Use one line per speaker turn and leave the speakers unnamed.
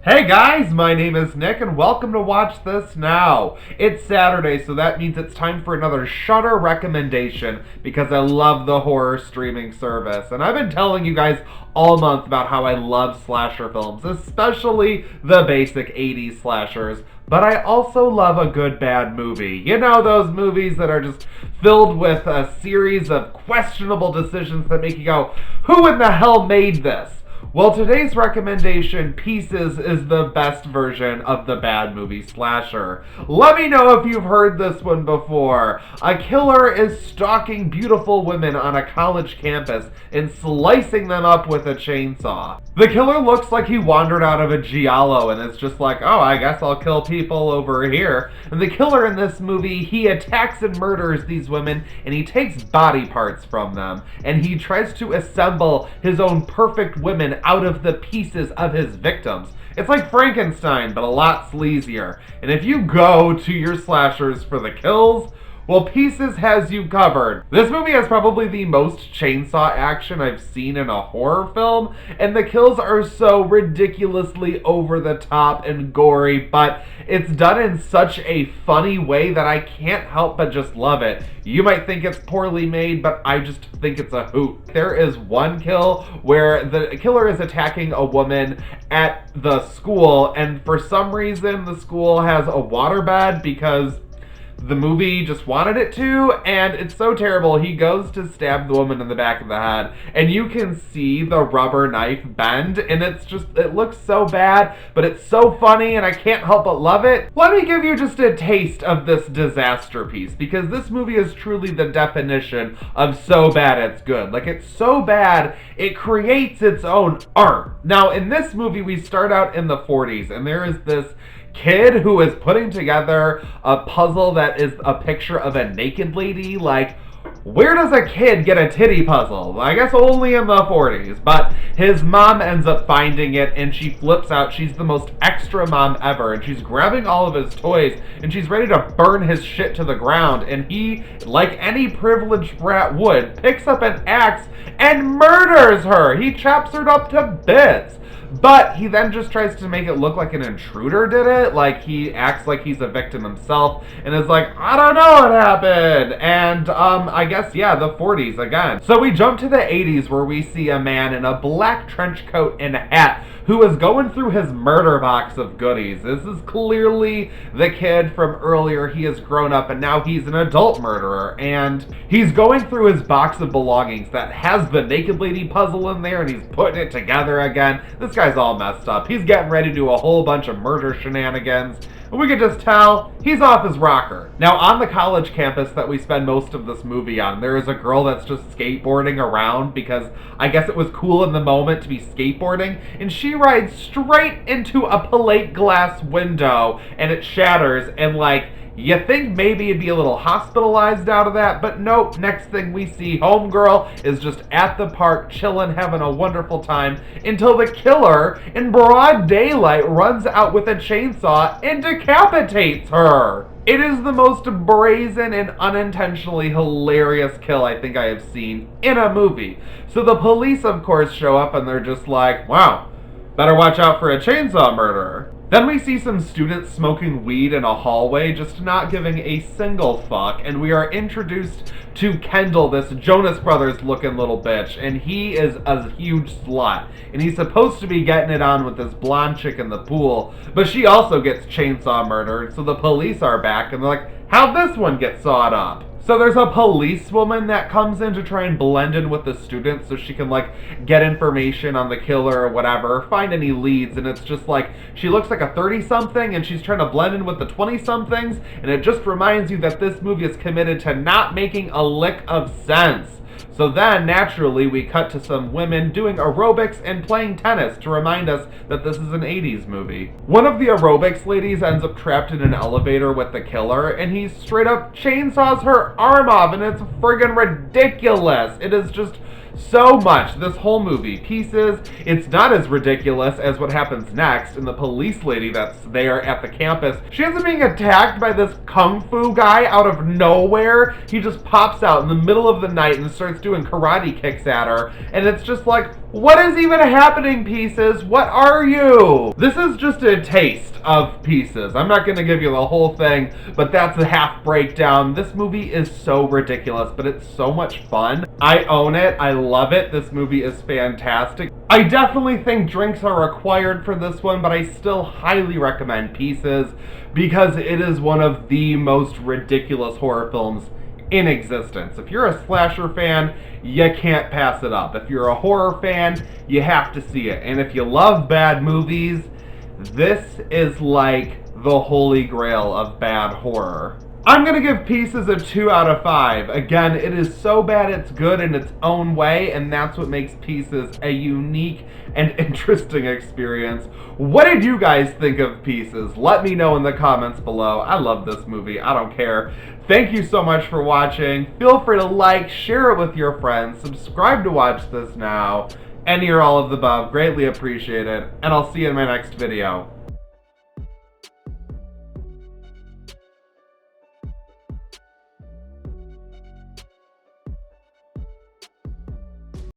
Hey guys, my name is Nick and welcome to Watch This Now. It's Saturday, so that means it's time for another Shudder recommendation because I love the horror streaming service. And I've been telling you guys all month about how I love slasher films, especially the basic 80s slashers. But I also love a good bad movie. You know, those movies that are just filled with a series of questionable decisions that make you go, who in the hell made this? Well, today's recommendation, Pieces, is the best version of the bad movie slasher. Let me know if you've heard this one before. A killer is stalking beautiful women on a college campus and slicing them up with a chainsaw. The killer looks like he wandered out of a giallo and is just like, oh, I guess I'll kill people over here. And the killer in this movie, he attacks and murders these women and he takes body parts from them. And he tries to assemble his own perfect women out of the pieces of his victims. It's like Frankenstein, but a lot sleazier. And if you go to your slashers for the kills, well, Pieces has you covered. This movie has probably the most chainsaw action I've seen in a horror film, and the kills are so ridiculously over the top and gory, but it's done in such a funny way that I can't help but just love it. You might think it's poorly made, but I just think it's a hoot. There is one kill where the killer is attacking a woman at the school, and for some reason the school has a waterbed because the movie just wanted it to, and it's so terrible. He goes to stab the woman in the back of the head, and you can see the rubber knife bend, and it looks so bad, but it's so funny, and I can't help but love it. Let me give you just a taste of this disaster piece, because this movie is truly the definition of so bad it's good. Like, it's so bad, it creates its own art. Now, in this movie, we start out in the 40s, and there is this kid who is putting together a puzzle that is a picture of a naked lady. Like, where does a kid get a titty puzzle? I guess only in the 40s. But his mom ends up finding it and she flips out. She's the most extra mom ever. And she's grabbing all of his toys and she's ready to burn his shit to the ground. And he, like any privileged brat would, picks up an axe and murders her. He chops her up to bits. But he then just tries to make it look like an intruder did it. Like, he acts like he's a victim himself and is like, I don't know what happened. And I guess, yeah, the 40s again. So we jump to the 80s where we see a man in a black trench coat and a hat who is going through his murder box of goodies. This is clearly the kid from earlier. He has grown up and now he's an adult murderer. And he's going through his box of belongings that has the naked lady puzzle in there and he's putting it together again. This guy's all messed up. He's getting ready to do a whole bunch of murder shenanigans. And we can just tell he's off his rocker. Now, on the college campus that we spend most of this movie on, there is a girl that's just skateboarding around because I guess it was cool in the moment to be skateboarding, and she rides straight into a plate glass window and it shatters, and like, you think maybe it'd be a little hospitalized out of that, but nope. Next thing we see, homegirl is just at the park chilling, having a wonderful time, until the killer, in broad daylight, runs out with a chainsaw and decapitates her. It is the most brazen and unintentionally hilarious kill I think I have seen in a movie. So the police, of course, show up and they're just like, wow, better watch out for a chainsaw murderer. Then we see some students smoking weed in a hallway, just not giving a single fuck, and we are introduced to Kendall, this Jonas Brothers looking little bitch, and he is a huge slut, and he's supposed to be getting it on with this blonde chick in the pool, but she also gets chainsaw murdered, so the police are back, and they're like, how'd this one get sawed up? So there's a policewoman that comes in to try and blend in with the students so she can, like, get information on the killer or whatever, find any leads, and it's just like, she looks like a 30-something and she's trying to blend in with the 20-somethings, and it just reminds you that this movie is committed to not making a lick of sense. So then, naturally, we cut to some women doing aerobics and playing tennis to remind us that this is an 80s movie. One of the aerobics ladies ends up trapped in an elevator with the killer, and he straight up chainsaws her arm off, and it's friggin' ridiculous. It is just so much. This whole movie, Pieces, it's not as ridiculous as what happens next in the police lady that's there at the campus. She ends up being attacked by this kung fu guy out of nowhere. He just pops out in the middle of the night and starts doing karate kicks at her. And it's just like, what is even happening, Pieces? What are you? This is just a taste of Pieces. I'm not going to give you the whole thing, but that's a half breakdown. This movie is so ridiculous, but it's so much fun. I own it. I love it. This movie is fantastic. I definitely think drinks are required for this one, but I still highly recommend Pieces because it is one of the most ridiculous horror films in existence. If you're a slasher fan, you can't pass it up. If you're a horror fan, you have to see it. And if you love bad movies, this is like the holy grail of bad horror. I'm going to give Pieces a 2 out of 5. Again, it is so bad it's good in its own way, and that's what makes Pieces a unique and interesting experience. What did you guys think of Pieces? Let me know in the comments below. I love this movie. I don't care. Thank you so much for watching. Feel free to like, share it with your friends, subscribe to watch this now, any or all of the above. Greatly appreciated, and I'll see you in my next video.